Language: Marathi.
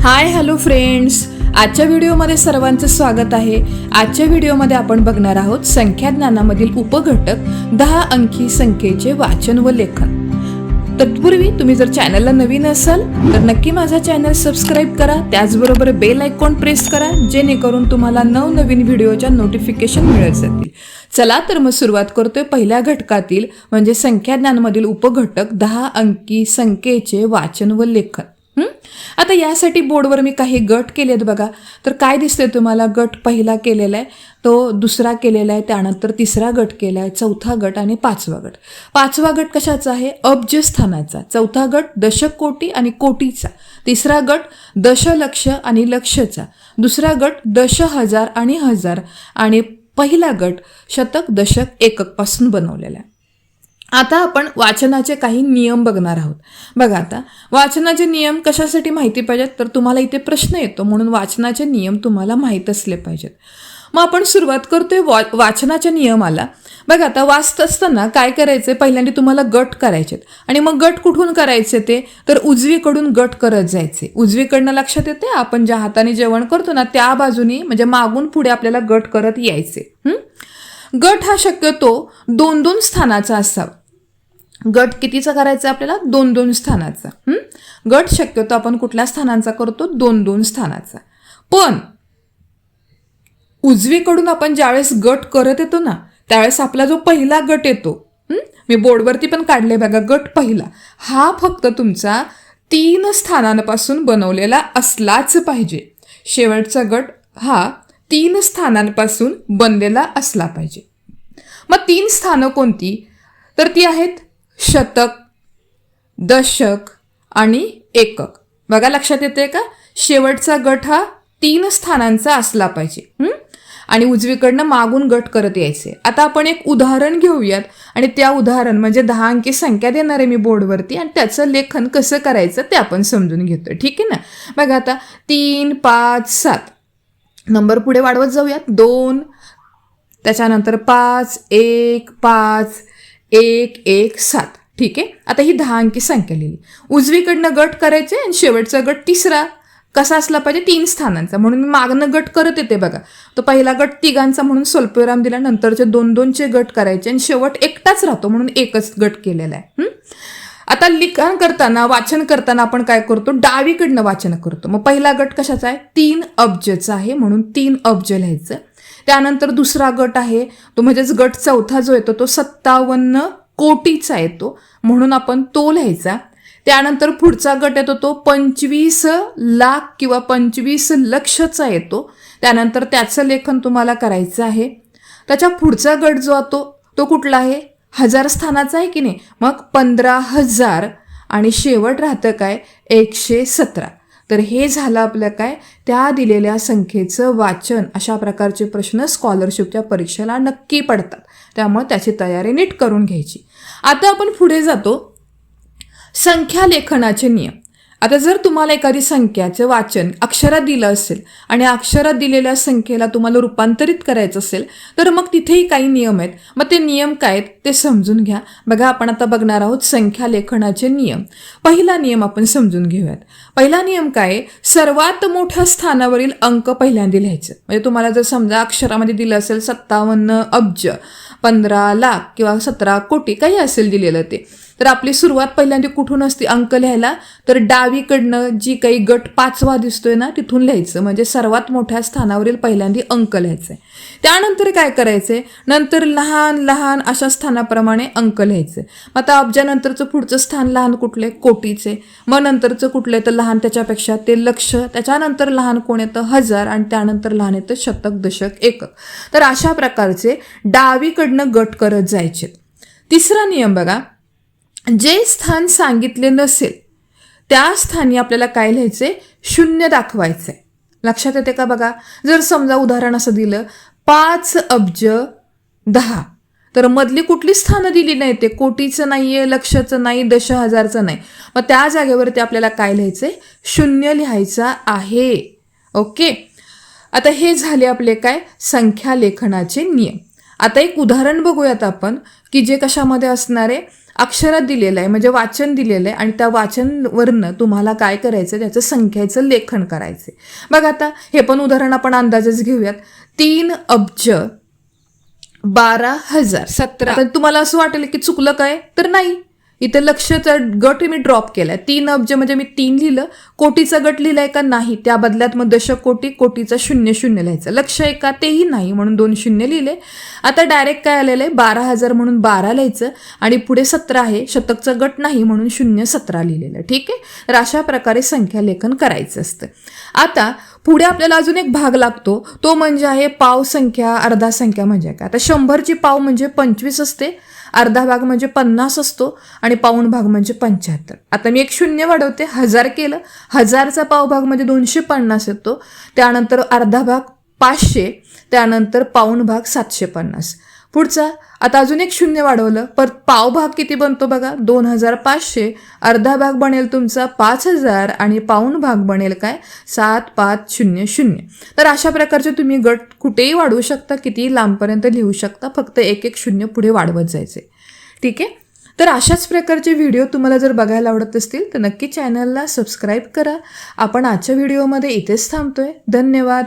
हाय हॅलो फ्रेंड्स, आजच्या व्हिडिओमध्ये सर्वांचं स्वागत आहे. आजच्या व्हिडिओमध्ये आपण बघणार आहोत संख्या ज्ञानामधील उपघटक 10 अंकी संख्येचे वाचन व लेखन. तत्पूर्वी तुम्ही जर चॅनलला नवीन असाल तर नक्की माझा चॅनल सबस्क्राईब करा. त्याचबरोबर बेल आयकॉन प्रेस करा जेणेकरून तुम्हाला नवनवीन व्हिडिओच्या नोटिफिकेशन मिळत जातील. चला तर मग सुरुवात करतोय पहिल्या घटकातील म्हणजे संख्या ज्ञानमधील उपघटक 10 अंकी संख्येचे वाचन व लेखन. आता यासाठी बोर्डवर मी काही गट केलेत बघा. तर काय दिसतंय तुम्हाला? गट पहिला केलेला आहे, तो दुसरा केलेला आहे, त्यानंतर तिसरा गट केला आहे, चौथा गट आणि पाचवा गट. पाचवा गट कशाचा आहे? अब्ज स्थानाचा. चौथा गट दशक कोटी आणि कोटीचा. तिसरा गट दशलक्ष आणि लक्षचा. दुसरा गट दश हजार आणि हजार आणि पहिला गट शतक दशक एकक पासून बनवलेला आहे. आता आपण वाचनाचे काही नियम बघणार आहोत. बघा, आता वाचनाचे नियम कशासाठी माहिती पाहिजेत? तर तुम्हाला इथे प्रश्न येतो म्हणून वाचनाचे नियम तुम्हाला माहीत असले पाहिजेत. मग आपण सुरुवात करतोय वाचनाच्या नियमाला. बघा, आता वाचत असताना काय करायचं? पहिल्यांदा तुम्हाला गट करायचेत आणि मग गट कुठून करायचे ते? तर उजवीकडून गट करत जायचे. उजवीकडनं लक्षात येते, आपण ज्या हाताने जेवण करतो ना त्या बाजूनी म्हणजे मागून पुढे आपल्याला गट करत यायचे. गट हा शक्यतो 2-2 स्थानाचा असावा. गट कितीचा करायचा आपल्याला? 2-2 स्थानाचा. गट शक्यतो आपण कुठल्या स्थानांचा करतो? 2-2 स्थानाचा. पण उजवीकडून आपण ज्यावेळेस गट करत येतो ना त्यावेळेस आपला जो पहिला गट येतो, मी बोर्डवरती पण काढले बघा, गट पहिला हा फक्त तुमचा 3 स्थानांपासून बनवलेला असलाच पाहिजे. शेवटचा गट हा 3 स्थानांपासून बनलेला असला पाहिजे. मग 3 स्थानं कोणती? तर ती आहेत शतक, दशक आणि एकक. बघा, लक्षात येते का? शेवटचा गट हा 3 स्थानांचा असला पाहिजे आणि उजवीकडनं मागून गट करत यायचे. आता आपण एक उदाहरण घेऊयात आणि त्या उदाहरण म्हणजे 10 अंकी संख्या देणार आहे मी बोर्डवरती आणि त्याचं लेखन कसं करायचं ते आपण समजून घेतोय. ठीक आहे ना? बघा, आता 3, 5, 7 नंबर पुढे वाढवत जाऊयात. 2, त्याच्यानंतर 5, 1, 5, 1, 1, 7. ठीक आहे. आता ही 10 अंकी संख्या लिहिली. उजवीकडनं गट करायचे आणि शेवटचा गट तिसरा कसा असला पाहिजे? 3 स्थानांचा. म्हणून मी मागणं गट करत येते बघा. तो पहिला गट तिघांचा म्हणून स्वल्पविराम दिला, नंतरचे 2-2चे गट करायचे आणि शेवट एकटाच राहतो म्हणून एकच गट केलेला आहे. आता लिखाण करताना, वाचन करताना आपण काय करतो? डावीकडनं वाचन करतो. मग पहिला गट कशाचा आहे? 3 अब्जचा आहे म्हणून 3 अब्ज लिहायचं. त्यानंतर दुसरा गट आहे तो म्हणजेच गट चौथा जो येतो तो 57 कोटीचा येतो म्हणून आपण तो लिहायचा. त्यानंतर पुढचा गट येतो तो 25 लाख किंवा 25 लक्षचा येतो. त्यानंतर त्याचं लेखन तुम्हाला करायचं आहे. त्याच्या पुढचा गट जो येतो तो कुठला आहे? 1000 स्थानाचा आहे की नाही? मग 15,000 आणि शेवट राहतं काय? 117. तर हे झालं आपलं काय? त्या दिलेल्या संख्येचं वाचन. अशा प्रकारचे प्रश्न स्कॉलरशिपच्या परीक्षेला नक्की पडतात, त्यामुळे त्याची तयारी नीट करून घ्यायची. आता आपण पुढे जातो. संख्या लेखनाचे नियम. आता जर तुम्हाला एखादी संख्याचं वाचन अक्षरात दिलं असेल आणि अक्षरात दिलेल्या संख्येला तुम्हाला रूपांतरित करायचं असेल तर मग तिथेही काही नियम आहेत. मग ते नियम काय आहेत ते समजून घ्या. बघा, आपण आता बघणार आहोत संख्या लेखनाचे नियम. पहिला नियम आपण समजून घेऊयात. पहिला नियम काय? सर्वात मोठ्या स्थानावरील अंक पहिल्यांदा लिहायचं. म्हणजे तुम्हाला जर समजा अक्षरामध्ये दिलं असेल 57 अब्ज, 15 लाख किंवा 17 कोटी काही असेल दिलेलं ते, तर आपली सुरुवात पहिल्यांदा कुठून असते अंक लिहायला? तर डावीकडनं जी काही गट 5वा दिसतोय ना तिथून लिहायचं. म्हणजे सर्वात मोठ्या स्थानावरील पहिल्यांदा अंक लिहायचं आहे. त्यानंतर काय करायचंय? नंतर लहान लहान अशा स्थानाप्रमाणे अंक लिहायचे. मग आता अब्जानंतरचं पुढचं स्थान लहान कुठले? कोटीचे. मग नंतरचं कुठलं येतं लहान त्याच्यापेक्षा? ते लक्ष. त्याच्यानंतर लहान कोण येतं? हजार. आणि त्यानंतर लहान येतं शतक, दशक, एकक. तर अशा प्रकारचे डावीकडनं गट करत जायचे. तिसरा नियम बघा, जे स्थान सांगितले नसेल त्या स्थानी आपल्याला काय लिहायचंय? 0 दाखवायचंय. लक्षात येते का? बघा, जर समजा उदाहरण असं दिलं 5 अब्ज 10, तर मधली कुठली स्थानं दिली नाही? ते कोटीचं नाहीये, लक्षाचं नाही, 10,000चं नाही. मग त्या जागेवरती आपल्याला काय लिहायचंय? 0 लिहायचा आहे. ओके. आता हे झाले आपले काय? संख्या लेखनाचे नियम. आता एक उदाहरण बघूयात आपण की जे कशामध्ये असणार आहे? अक्षरात दिलेलं आहे, म्हणजे वाचन दिलेलं आहे आणि त्या वाचनवरनं तुम्हाला काय करायचं, त्याचं संख्येचं लेखन करायचं. बघा आता हे पण उदाहरण आपण अंदाजच घेऊयात. 3,12,017. आता तुम्हाला असं वाटेल की चुकलं काय, तर नाही. इथे लक्षाचा गट मी ड्रॉप केलाय. 3 अब्ज म्हणजे मी 3 लिहिलं, कोटीचा गट लिहिलाय का, नाही. त्या बदल्यात मग दशक कोटी, कोटीचा 00 लिहायचं. लक्ष आहे का, तेही नाही, म्हणून 2 शून्य लिहिले. आता डायरेक्ट काय आलेलं आहे, 12,000 म्हणून 12 लिहायचं आणि पुढे 17 आहे, शतकचा गट नाही म्हणून 017 लिहिलेलं. ठीक आहे. तर अशा प्रकारे संख्या लेखन करायचं असतं. आता पुढे आपल्याला अजून एक भाग लागतो, तो म्हणजे आहे पाव संख्या, अर्धा संख्या म्हणजे काय. आता 100ची पाव म्हणजे 25 असते, अर्धा भाग म्हणजे 50 असतो आणि पाऊण भाग म्हणजे 75. आता मी एक शून्य वाढवते, 1000 केलं. 1000चा पाव भाग म्हणजे 250 येतो, त्यानंतर अर्धा भाग 500, त्यानंतर पाऊण भाग 750. पुढचा आता अजून एक शून्य वाढवलं, पर पाव भाग किती बनतो बघा, 2500. अर्धा भाग बनेल तुमचा 5000 आणि पाऊण भाग बनेल काय, 7500. तर अशा प्रकारचे तुम्ही गट कुठेही वाढवू शकता, कितीही लांबपर्यंत लिहू शकता, फक्त एक एक शून्य पुढे वाढवत जायचे. ठीक आहे. तर अशाच प्रकारचे व्हिडिओ तुम्हाला जर बघायला आवडत असतील तर नक्की चॅनलला सबस्क्राईब करा. आपण आजच्या व्हिडिओमध्ये इथेच थांबतोय. धन्यवाद.